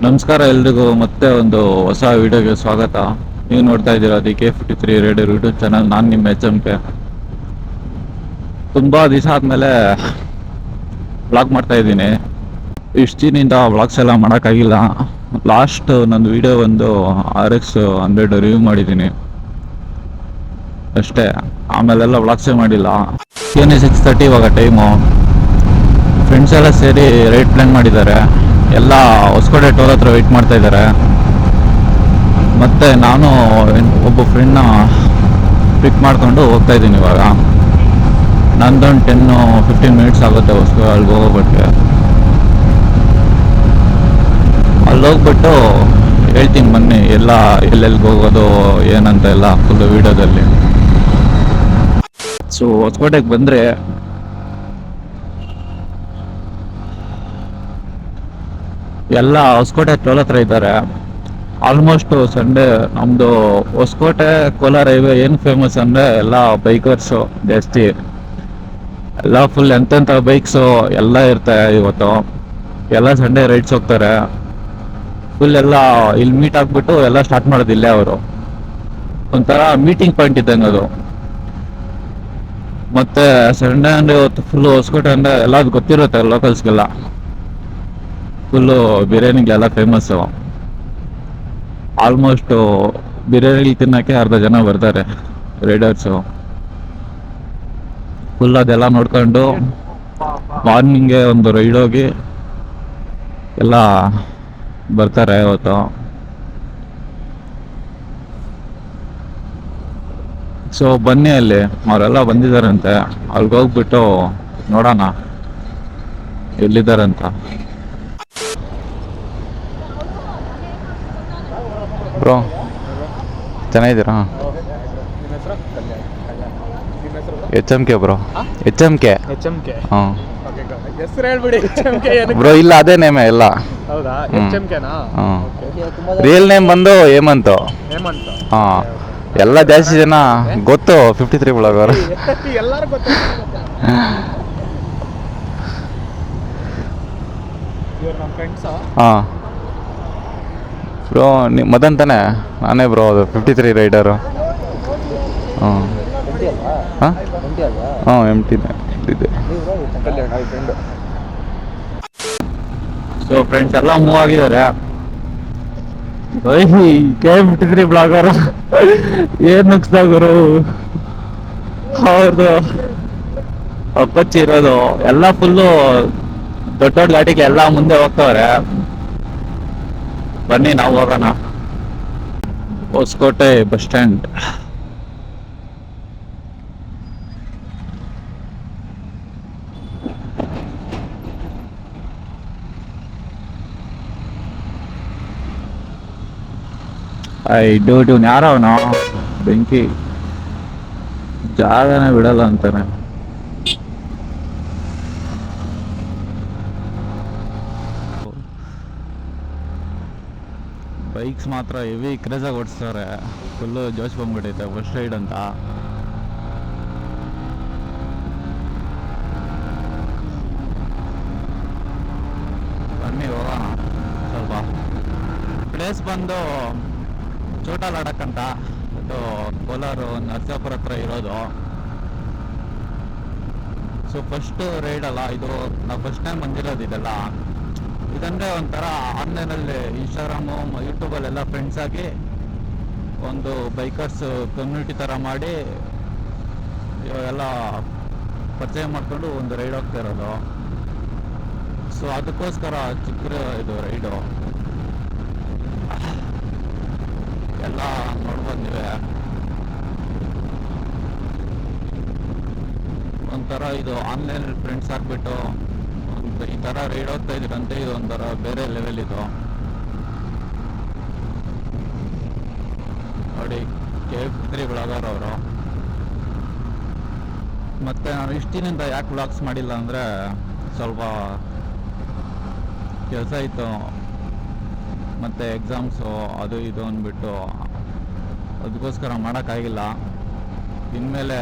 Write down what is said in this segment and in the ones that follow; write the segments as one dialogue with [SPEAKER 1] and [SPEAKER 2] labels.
[SPEAKER 1] ನಮಸ್ಕಾರ ಎಲ್ರಿಗೂ ಮತ್ತೆ ಒಂದು ಹೊಸ ವಿಡಿಯೋಗೆ ಸ್ವಾಗತ. ನೀವು ನೋಡ್ತಾ ಇದ್ದೀರಾ DK53 ರೈಡರ್ ಯೂಟ್ಯೂಬ್ ಚಾನಲ್. ನಾನು ನಿಮ್ಮ HMK. ತುಂಬಾ ದಿವಸ ಆದ್ಮೇಲೆ ವ್ಲಾಗ್ ಮಾಡ್ತಾ ಇದ್ದೀನಿ. ಇಷ್ಟು ದಿನದಿಂದ ವ್ಲಾಗ್ಸ್ ಎಲ್ಲ ಮಾಡೋಕ್ಕಾಗಿಲ್ಲ. ಲಾಸ್ಟ್ ನಂದು ವಿಡಿಯೋ ಒಂದು RX 100 ರಿವ್ಯೂ ಮಾಡಿದ್ದೀನಿ ಅಷ್ಟೇ. ಆಮೇಲೆಲ್ಲ ವ್ಲಾಗ್ಸೇ ಮಾಡಿಲ್ಲ. ಏನೇ 6:30 ಇವಾಗ ಟೈಮು. ಫ್ರೆಂಡ್ಸ್ ಎಲ್ಲ ಸೇರಿ ರೈಡ್ ಪ್ಲ್ಯಾನ್ ಮಾಡಿದ್ದಾರೆ. ಎಲ್ಲ ಹೊಸಕೋಟೆ ಟೋಲ್ ಹತ್ರ ವೆಯ್ಟ್ ಮಾಡ್ತಾ ಇದ್ದಾರೆ. ಮತ್ತು ನಾನು ಒಬ್ಬ ಫ್ರೆಂಡ್ನ ಪಿಕ್ ಮಾಡಿಕೊಂಡು ಹೋಗ್ತಾ ಇದ್ದೀನಿ ಇವಾಗ. ನಂದೊಂದು 10-15 ಮಿನಿಟ್ಸ್ ಆಗುತ್ತೆ ಅಲ್ಲಿಗೆ ಹೋಗೋಕ್ಕೆ. ಅಲ್ಲಿ ಹೋಗ್ಬಿಟ್ಟು ಹೇಳ್ತೀನಿ ಬನ್ನಿ ಎಲ್ಲ ಎಲ್ಲೆಲ್ಲಿಗೆ ಹೋಗೋದು ಏನಂತ ಎಲ್ಲ ಫುಲ್ಲು ವೀಡಿಯೋದಲ್ಲಿ. ಸೊ ಹೊಸಕೋಟೆಗೆ ಬಂದರೆ ಎಲ್ಲ ಹೊಸಕೋಟೆ ಟೋಲ್ ಹತ್ರ ಇದ್ದಾರೆ. ಆಲ್ಮೋಸ್ಟ್ ಸಂಡೇ ನಮ್ಮದು ಹೊಸಕೋಟೆ ಕೋಲಾರ ಹೈವೇ ಏನು ಫೇಮಸ್ ಅಂದರೆ ಎಲ್ಲ ಬೈಕರ್ಸು ಜಾಸ್ತಿ. ಎಲ್ಲ ಫುಲ್ ಎಂತೆಂಥ ಬೈಕ್ಸು ಎಲ್ಲ ಇರ್ತಾರೆ ಇವತ್ತು. ಎಲ್ಲ ಸಂಡೇ ರೈಡ್ಸ್ ಹೋಗ್ತಾರೆ. ಫುಲ್ ಎಲ್ಲ ಇಲ್ಲಿ ಮೀಟ್ ಆಗಿಬಿಟ್ಟು ಎಲ್ಲ ಸ್ಟಾರ್ಟ್ ಮಾಡೋದು ಇಲ್ಲೇ ಅವರು. ಒಂಥರ ಮೀಟಿಂಗ್ ಪಾಯಿಂಟ್ ಇದ್ದಂಗೆ ಅದು. ಮತ್ತು ಸಂಡೇ ಅಂದರೆ ಇವತ್ತು ಫುಲ್ಲು ಹೊಸಕೋಟೆ ಅಂದರೆ ಎಲ್ಲ ಗೊತ್ತಿರುತ್ತೆ ಲೋಕಲ್ಸ್ಗೆಲ್ಲ. ಫುಲ್ಲು ಬಿರಿಯಾನಿಗೆಲ್ಲ ಫೇಮಸ್ಸು. ಆಲ್ಮೋಸ್ಟು ಬಿರಿಯಾನಿ ತಿನ್ನೋಕ್ಕೆ ಅರ್ಧ ಜನ ಬರ್ತಾರೆ ರೈಡರ್ಸು. ಫುಲ್ ಅದೆಲ್ಲ ನೋಡ್ಕೊಂಡು ಮಾರ್ನಿಂಗೆ ಒಂದು ರೈಡ್ ಹೋಗಿ ಎಲ್ಲ ಬರ್ತಾರೆ ಇವತ್ತು. ಸೊ ಬನ್ನಿ, ಅಲ್ಲಿ ಅವರೆಲ್ಲ ಬಂದಿದ್ದಾರಂತೆ. ಅಲ್ಲಿಗೆ ಹೋಗ್ಬಿಟ್ಟು ನೋಡೋಣ ಎಲ್ಲಿದ್ದಾರಂತ. ಬ್ರೋ ಚೆನ್ನಾಗಿದ್ದೀರಾ? HMK bro. HMK. ಹಾಂ
[SPEAKER 2] ಹೆಸರು ಹೇಳ್ಬಿಡಿ.
[SPEAKER 1] ಬ್ರೋ ಇಲ್ಲ ಅದೇ ನೇಮೇ ಎಲ್ಲ.
[SPEAKER 2] ಹೌದಾ? HMKನಾ?
[SPEAKER 1] ಹಾಂ. ರಿಯಲ್ ನೇಮ್ ಬಂದು ಹೇಮಂತ್. ಹಾಂ. ಎಲ್ಲ ಜಾಸ್ತಿ ಜನ ಗೊತ್ತು 53 ಬ್ಲಾಗರ್.
[SPEAKER 2] ಎಲ್ಲರೂ ಗೊತ್ತು. ಇವ್ರು ನಮ್ಮ ಫ್ರೆಂಡ್ಸಾ?
[SPEAKER 1] ಹಾಂ ಬ್ರೋ, ಮದನ್ ತಾನೆ? ನಾನೇ ಬ್ರೋ, ಅದು 53 ರೈಡರು. ಹಾಂ ಹಾಂ ಹಾಂ MTನೇ ಇದ್ದಿದ್ದೆ. ಸೊ ಫ್ರೆಂಡ್ಸ್ ಎಲ್ಲ ಮೂವ್ ಆಗಿದ್ದಾರೆ. K53 ಬ್ಲಾಗರು ಏನು ನುಗ್ಸ್ದಾಗರು ಅವ್ರದ್ದು ಅಪ್ಪಚ್ಚಿ ಇರೋದು ಎಲ್ಲ ಫುಲ್ಲು ದೊಡ್ಡ ದೊಡ್ಡ ಗಾಡಿಗೆ ಎಲ್ಲ ಮುಂದೆ ಹೋಗ್ತವ್ರೆ. ಬನ್ನಿ ನಾವು ಹೋಗೋಣ. Hoskote bus stand. ಯಾರೋ ಅವನು ಬೆಂಕಿ ಜಾಗನೇ ಬಿಡಲ್ಲ ಅಂತಾನೆ. ಬೈಕ್ಸ್ ಮಾತ್ರ ಹೆವಿ ಕ್ರೇಜಾಗಿ ಓಡಿಸ್ತಾರೆ. ಫುಲ್ಲು ಜೋಶ್ ಬಂದ್ಬಿಟ್ಟೈತೆ ಫಸ್ಟ್ ರೈಡ್ ಅಂತ. ಬನ್ನಿ ಹೋಗೋಣ. ಸ್ವಲ್ಪ ಪ್ಲೇಸ್ ಬಂದು ಚೋಟಾ ಲಡಕ್ ಅಂತ. ಇದು ಕೋಲಾರ ನರಸಾಪುರ ಹತ್ರ ಇರೋದು. ಸೊ ಫಸ್ಟ್ ರೈಡ್ ಅಲ್ಲ ಇದು. ನಾವು ಫಸ್ಟ್ ಟೈಮ್ ಬಂದಿರೋದು ಇದೆಲ್ಲ. ಇದಂದರೆ ಒಂಥರ ಆನ್ಲೈನಲ್ಲಿ ಇನ್ಸ್ಟಾಗ್ರಾಮು ಯೂಟ್ಯೂಬಲ್ಲೆಲ್ಲ ಫ್ರೆಂಡ್ಸ್ ಆಗಿ ಒಂದು ಬೈಕರ್ಸ್ ಕಮ್ಯುನಿಟಿ ಥರ ಮಾಡಿ ಎಲ್ಲ ಪರಿಚಯ ಮಾಡಿಕೊಂಡು ಒಂದು ರೈಡ್ ಹೋಗ್ತಾ ಇರೋದು. ಸೊ ಅದಕ್ಕೋಸ್ಕರ ಚಿಕ್ಕ ಇದು ರೈಡು ಎಲ್ಲ ನೋಡ್ಬೋದು ನೀವೇ. ಒಂಥರ ಇದು ಆನ್ಲೈನ್ ಫ್ರೆಂಡ್ಸ್ ಆಗಿಬಿಟ್ಟು ಈ ಥರ ರೈಡ್ ಹೋಗ್ತಾ ಇದ್ರಂತೆ. ಇದು ಒಂಥರ ಬೇರೆ ಲೆವೆಲ್ ಇದು ನೋಡಿ. K53 ಬ್ಲಾಗರ್ ಅವರು. ಮತ್ತು ನಾನು ಇಷ್ಟು ದಿನದಿಂದ ಯಾಕೆ ವ್ಲಾಗ್ಸ್ ಮಾಡಿಲ್ಲ ಅಂದರೆ ಸ್ವಲ್ಪ ಕೆಲಸ ಇತ್ತು, ಮತ್ತು ಎಕ್ಸಾಮ್ಸು ಅದು ಇದು ಅಂದ್ಬಿಟ್ಟು ಅದಕ್ಕೋಸ್ಕರ ಮಾಡೋಕ್ಕಾಗಿಲ್ಲ. ಇನ್ಮೇಲೆ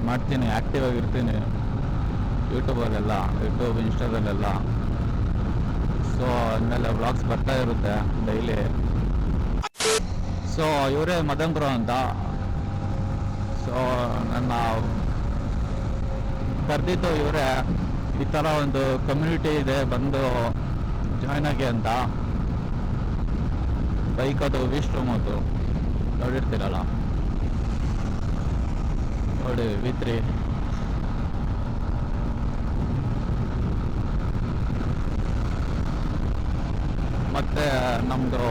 [SPEAKER 1] ಮಾಡ್ತೀನಿ, ಆ್ಯಕ್ಟಿವ್ ಆಗಿರ್ತೀನಿ ಯೂಟ್ಯೂಬಲ್ಲೆಲ್ಲ, ಯೂಟ್ಯೂಬ್ ಇನ್ಸ್ಟಾದಲ್ಲೆಲ್ಲ. ಸೊ ಆಮೇಲೆ ವ್ಲಾಗ್ಸ್ ಬರ್ತಾ ಇರುತ್ತೆ ಡೈಲಿ. ಸೊ ಇವರೇ ಮದನ್ ಬ್ರೋ ಅಂತ. ಸೊ ನನ್ನ ಕರೆದಿದ್ದು ಇವರೇ, ಈ ಥರ ಒಂದು ಕಮ್ಯುನಿಟಿ ಇದೆ ಬಂದು ಜಾಯ್ನ್ ಆಗಿ ಅಂತ. ಬೈಕ್ ಅದು ವಿಸ್ಟ್ರೂಮ್ ಅದು ನೋಡಿರ್ತೀರಲ್ಲ, ನೋಡಿ V3. ಮತ್ತು ನಮ್ಮದು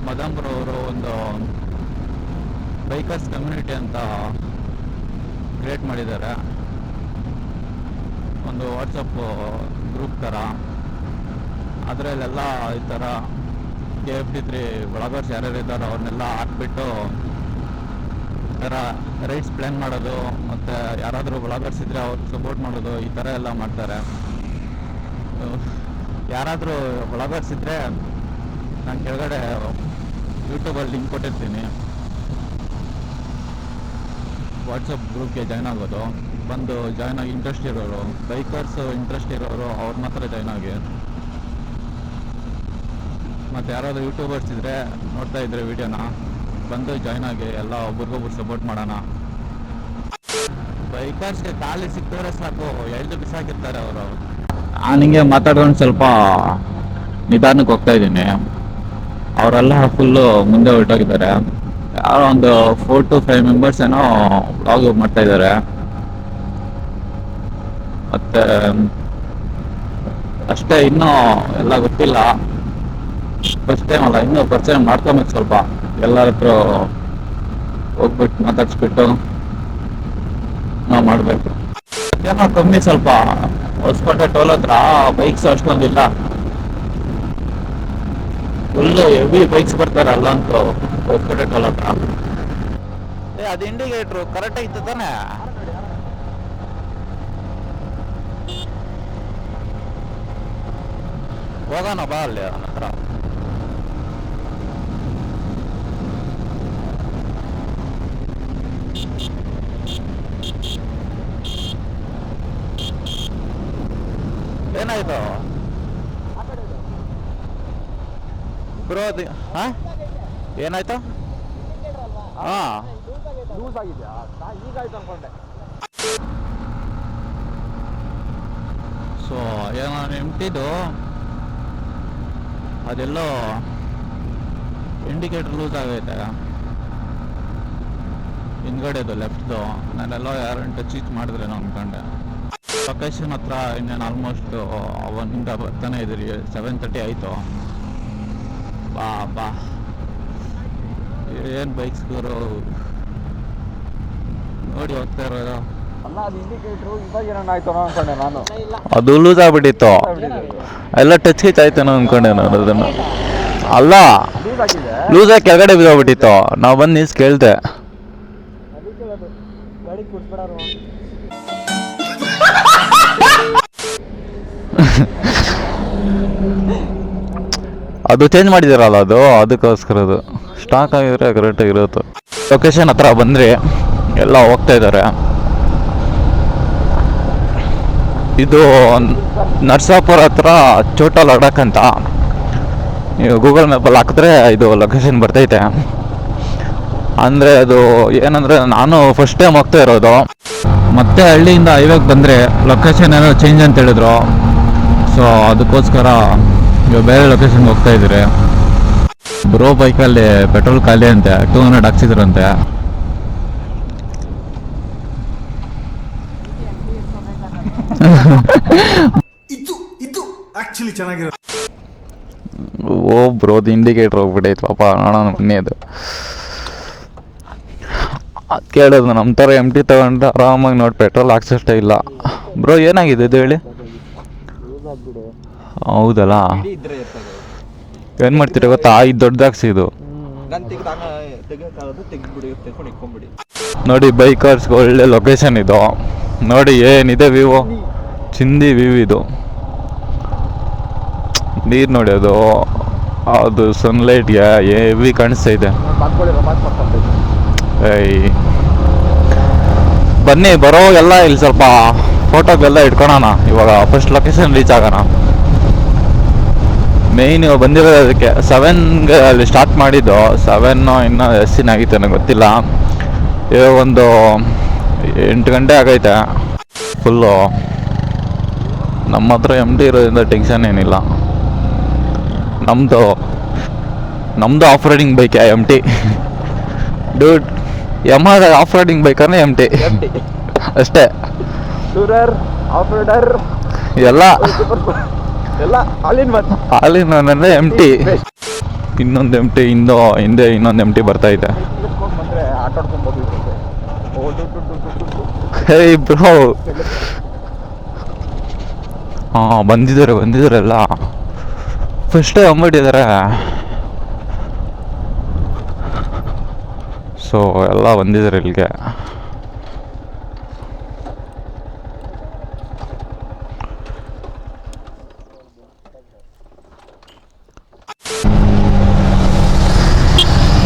[SPEAKER 1] ಮದಂಬ್ರವರು ಒಂದು ಬೈಕರ್ಸ್ ಕಮ್ಯುನಿಟಿ ಅಂತ ಕ್ರಿಯೇಟ್ ಮಾಡಿದ್ದಾರೆ, ಒಂದು ವಾಟ್ಸಪ್ ಗ್ರೂಪ್ ಥರ. ಅದರಲ್ಲೆಲ್ಲ ಈ ಥರ KFD3 ಬ್ಲಾಗರ್ಸ್ ಯಾರ್ಯಾರು ಇದ್ದಾರೋ ಅವ್ರನ್ನೆಲ್ಲ ಹಾಕ್ಬಿಟ್ಟು ಈ ಥರ ರೈಡ್ಸ್ ಪ್ಲ್ಯಾನ್ ಮಾಡೋದು, ಮತ್ತು ಯಾರಾದರೂ ಬ್ಲಾಗರ್ಸ್ ಇದ್ದರೆ ಅವ್ರಿಗೆ ಸಪೋರ್ಟ್ ಮಾಡೋದು, ಈ ಥರ ಎಲ್ಲ ಮಾಡ್ತಾರೆ. ಯಾರಾದರೂ ಬ್ಲಾಗರ್ಸ್ ಇದ್ದರೆ ನಾನು ಕೆಳಗಡೆ ಯೂಟ್ಯೂಬಲ್ಲಿ ಲಿಂಕ್ ಕೊಟ್ಟಿರ್ತೀನಿ, ವಾಟ್ಸಪ್ ಗ್ರೂಪ್ಗೆ ಜಾಯ್ನ್ ಆಗೋದು. ಬಂದು ಜಾಯ್ನ್ ಆಗಿ ಇಂಟ್ರೆಸ್ಟ್ ಇರೋರು, ಬೈಕರ್ಸ್ ಇಂಟ್ರೆಸ್ಟ್ ಇರೋರು ಅವ್ರು ಮಾತ್ರ ಜಾಯ್ನ್ ಆಗಿ. ಮತ್ತು ಯಾರಾದರೂ ಯೂಟ್ಯೂಬರ್ಸ್ ಇದ್ದರೆ ನೋಡ್ತಾ ಇದ್ದರೆ ವೀಡಿಯೋನ ಬಂದು ಜಾಯ್ನ್ ಆಗಿ, ಎಲ್ಲ ಒಬ್ರಿಗೊಬ್ರು ಸಪೋರ್ಟ್ ಮಾಡೋಣ. ಬೈಕರ್ಸ್ಗೆ ಖಾಲಿ ಸಿಕ್ಕಿದ್ರೆ ಸಾಕು, ಎಳ್ದು ಬಿಸಾಕಿರ್ತಾರೆ ಅವರು. ನಾನು ಹಿಂಗೆ ಮಾತಾಡ್ಕೊಂಡು ಸ್ವಲ್ಪ ನಿಧಾನಕ್ಕೆ ಹೋಗ್ತಾ ಇದ್ದೀನಿ. ಅವರೆಲ್ಲ ಫುಲ್ಲು ಮುಂದೆ ಹೊರಟೋಗಿದ್ದಾರೆ. ಯಾರೋ ಒಂದು 4 to 5 ಮೆಂಬರ್ಸ್ ಏನೋ ವ್ಲಾಗ್ ಮಾಡ್ತಾ ಇದ್ದಾರೆ. ಮತ್ತೆ ಅಷ್ಟೇ, ಇನ್ನೂ ಎಲ್ಲ ಗೊತ್ತಿಲ್ಲ, ಫಸ್ಟ್ ಟೈಮ್ ಅಲ್ಲ, ಇನ್ನೂ ಪರಿಚಯ ಮಾಡ್ಕೊಬೇಕು. ಸ್ವಲ್ಪ ಎಲ್ಲರ ಹತ್ರ ಹೋಗ್ಬಿಟ್ಟು ಮಾತಾಡ್ಸ್ಬಿಟ್ಟು ನಾವು ಮಾಡಬೇಕು. ಏನೋ ಕಮ್ಮಿ ಸ್ವಲ್ಪ ಹೊಸಕೋಟೆ ಟೋಲ್ ಹತ್ರ ಬೈಕ್ಸ್ ಅಷ್ಟೊಂದಿಲ್ಲ, ಫುಲ್ಲು ಹೆವಿ ಬೈಕ್ಸ್ ಬರ್ತಾರೆ ಅಲ್ಲಂತೂ ಹೊಸಕೋಟೆ ಟೋಲ್ ಹತ್ರ. ಅದು ಇಂಡಿಕೇಟ್ರು ಕರೆಕ್ಟ್ ಆಯ್ತು ತಾನೆ? ಹೋಗೋಣ ಬಾ ಅಲ್ಲಿ ಅವನ ಹತ್ರ. ಏನಾಯ್ತು ಬ್ರೋ? ಹಾಂ, ಏನಾಯ್ತು? ಹಾಂ,
[SPEAKER 2] ಲೂಸ್ ಆಗಿದೆಯಾ? ಈಗ ಆಯ್ತು ಅನ್ಕೊಂಡೆ.
[SPEAKER 1] ಸೊ ಏನೋ ಎಂಟಿದು ಅದೆಲ್ಲೋ ಇಂಡಿಕೇಟರ್ ಲೂಸ್ ಆಗೈತೆ ಹಿಂದ್ಗಡೆದು ಲೆಫ್ಟ್ದು. ನಾನೆಲ್ಲೋ ಯಾರಂಟು ಚೀಚ್ ಮಾಡಿದ್ರೇನೋ ಅಂದ್ಕೊಂಡೆ. ಲೊಕೇಶನ್ ಹತ್ರ ಇನ್ನೇನು ಆಲ್ಮೋಸ್ಟ್ ಅವನಿಂದ ಬರ್ತಾನೆ ಇದ್ರಿ. 7:30 ಆಯಿತು. ಬಾ ಬಾ, ಏನು ಬೈಕ್ಸ್ ಗುರು ನೋಡಿ ಹೋಗ್ತಾ ಇರೋದು.
[SPEAKER 2] ಅಲ್ಲ, ಅದು ಇಂಡಿಕೇಟ್ರು ಇವಾಗ ಏನಾನ ಆಯ್ತು ಅನ್ಕೊಂಡೆ ನಾನು.
[SPEAKER 3] ಅದು ಲೂಸ್ ಆಗ್ಬಿಟ್ಟಿತ್ತು, ಎಲ್ಲ ಟಚ್ ಹಿಚ್ ಆಯ್ತೇನೋ ಅನ್ಕೊಂಡೆ ನಾನು ಅದನ್ನು. ಅಲ್ಲ,
[SPEAKER 2] ಲೂಸ್ ಆಗಿದೆ,
[SPEAKER 3] ಲೂಸಾಗಿ ಕೆಳಗಡೆ ಬಿದ್ದೋಗ್ಬಿಟ್ಟಿತ್ತು. ನಾವು ಬಂದು ನಿಲ್ಸಿ ಕೇಳ್ದೆ,
[SPEAKER 2] ಅದಕ್ಕೆ ಅದು ಗಾಡಿ ಕುಡ್ಸ್ಬಿಡಾರು.
[SPEAKER 3] ಅದು ಚೇಂಜ್ ಮಾಡಿದಾರಲ್ಲ, ಅದಕ್ಕೋಸ್ಕರ ಅದು ಸ್ಟಾಕ್ ಆಗಿದ್ರೆ ಕರೆಕ್ಟಾಗಿ ಇರುತ್ತೆ. ಲೊಕೇಶನ್ ಹತ್ರ ಬಂದರೆ ಎಲ್ಲ ಹೋಗ್ತಾ ಇದ್ದಾರೆ. ಇದು ನರ್ಸಾಪುರ ಹತ್ರ ಛೋಟಾ ಲಡಾಖ್ ಅಂತ ನೀವು ಗೂಗಲ್ ಮ್ಯಾಪಲ್ಲಿ ಹಾಕಿದ್ರೆ ಇದು ಲೊಕೇಶನ್ ಬರ್ತೈತೆ. ಅಂದರೆ ಅದು ಏನಂದರೆ ನಾನು ಫಸ್ಟ್ ಟೈಮ್ ಹೋಗ್ತಾ ಇರೋದು.
[SPEAKER 1] ಮತ್ತೆ ಹಳ್ಳಿಯಿಂದ ಹೈವೇಗೆ ಬಂದರೆ ಲೊಕೇಶನ್ ಏನೋ ಚೇಂಜ್ ಅಂತ ಹೇಳಿದ್ರು. ಸೊ ಅದಕ್ಕೋಸ್ಕರ ಇವಾಗ ಬೇರೆ ಲೊಕೇಶನ್ಗೆ ಹೋಗ್ತಾ ಇದ್ದೀರಿ. ಬ್ರೋ ಬೈಕಲ್ಲಿ ಪೆಟ್ರೋಲ್ ಖಾಲಿ ಅಂತೆ, 200 ಹಾಕ್ಸಿದ್ರಂತೆ.
[SPEAKER 4] ಇದು ಆಕ್ಚುಲಿ ಚೆನ್ನಾಗಿರೋ.
[SPEAKER 3] ಓ ಬ್ರೋದು ಇಂಡಿಕೇಟ್ರ್ ಹೋಗ್ಬಿಟ್ಟೈತೆ ಪಾಪ. ನೋಡೋಣ ಬನ್ನಿ. ಅದು ಕೇಳೋದು ನಮ್ಮ ಥರ MT ತಗೊಂಡ್ರೆ ಆರಾಮಾಗಿ ನೋಡಿ ಪೆಟ್ರೋಲ್ ಹಾಕ್ಸಷ್ಟೇ ಇಲ್ಲ. ಬ್ರೋ ಏನಾಗಿದೆ ಇದು ಹೇಳಿ? ಹೌದಲ್ಲ, ಏನು ಮಾಡ್ತೀರಿ ಗೊತ್ತಾ, ಇದು ದೊಡ್ಡದಾಗ್ಸಿ ಇದು ನೋಡಿ. ಬೈಕರ್ಸ್ಗೆ ಒಳ್ಳೆ ಲೊಕೇಶನ್ ಇದು ನೋಡಿ. ಏನಿದೆ ವ್ಯೂ, ಚಿಂದಿ ವ್ಯೂ ಇದು. ನೀರು ನೋಡಿ, ಅದು ಸನ್ಲೈಟ್ಗೆ ಹೆವಿ ಕಾಣಿಸ್ತಾ ಇದೆ. ಏಯ್ ಬನ್ನಿ, ಬರೋವಾಗೆಲ್ಲ ಇಲ್ಲಿ ಸ್ವಲ್ಪ ಫೋಟೋಗೆಲ್ಲ ಇಟ್ಕೊಳೋಣ. ಇವಾಗ ಫಸ್ಟ್ ಲೊಕೇಶನ್ ರೀಚ್ ಆಗೋಣ. ಮೇಯ್ನ್ ಇವಾಗ ಬಂದಿರೋದು ಅದಕ್ಕೆ 7ಗೆ ಅಲ್ಲಿ ಸ್ಟಾರ್ಟ್ ಮಾಡಿದ್ದು. 7 ಇನ್ನೂ ಎಸ್ಸಿನ ಆಗಿತ್ತು ನನಗೆ ಗೊತ್ತಿಲ್ಲ. ಇವಾಗ ಒಂದು 8 ಗಂಟೆ ಆಗೈತೆ. ಫುಲ್ಲು ನಮ್ಮ ಹತ್ರ MT ಇರೋದ್ರಿಂದ ಟೆನ್ಷನ್ ಏನಿಲ್ಲ. ನಮ್ಮದು off riding bike MT dude. Yamaha off riding ಬೈಕಂದ್ರೆ MT ಅಷ್ಟೇ.
[SPEAKER 2] ಟೂರರ್, ಆಫ್ ರೋಡರ್
[SPEAKER 3] ಎಲ್ಲ
[SPEAKER 2] ಎಲ್ಲ
[SPEAKER 3] ಹಾಲಿನ ಅಂದರೆ MT. ಇನ್ನೊಂದು MT ಹಿಂದೆ ಇನ್ನೊಂದು MT ಬರ್ತೈತೆ.
[SPEAKER 2] ಬಂದರೆ ಆಟ ಆಡ್ಕೊಬೋದು.
[SPEAKER 3] ಹೇ ಬ್ರೋ, ಹಾಂ ಬಂದಿದ್ದಾರೆ ಎಲ್ಲ. First time ಅಂಬಿಟ್ಟಿದ್ದಾರೆ. ಸೊ ಎಲ್ಲ ಬಂದಿದ್ದಾರೆ ಇಲ್ಲಿಗೆ.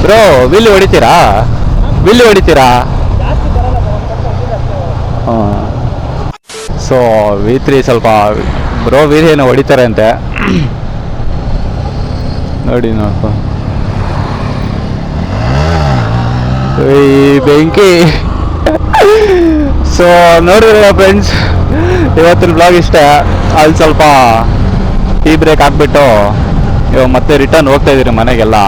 [SPEAKER 3] ಬ್ರೋ ವಿಲ್ಲಿ ಹೊಡಿತೀರಾ? ಹಾಂ. ಸೊ V3 ಸ್ವಲ್ಪ ಬ್ರೋ ಏನೋ ಹೊಡಿತಾರೆ ಅಂತೆ. ನೋಡಿ ನೋಡ್ಕೊ ಈ ಬೆಂಕಿ. ಸೊ ನೋಡಿರಲ್ಲ ಫ್ರೆಂಡ್ಸ್, ಇವತ್ತಿನ ಬ್ಲಾಗ್ ಇಷ್ಟ. ಅಲ್ಲಿ ಸ್ವಲ್ಪ ಟೀ ಬ್ರೇಕ್ ಹಾಕ್ಬಿಟ್ಟು ಇವಾಗ ಮತ್ತೆ ರಿಟರ್ನ್ ಹೋಗ್ತಾ ಇದ್ದೀರಿ ಮನೆಗೆಲ್ಲ.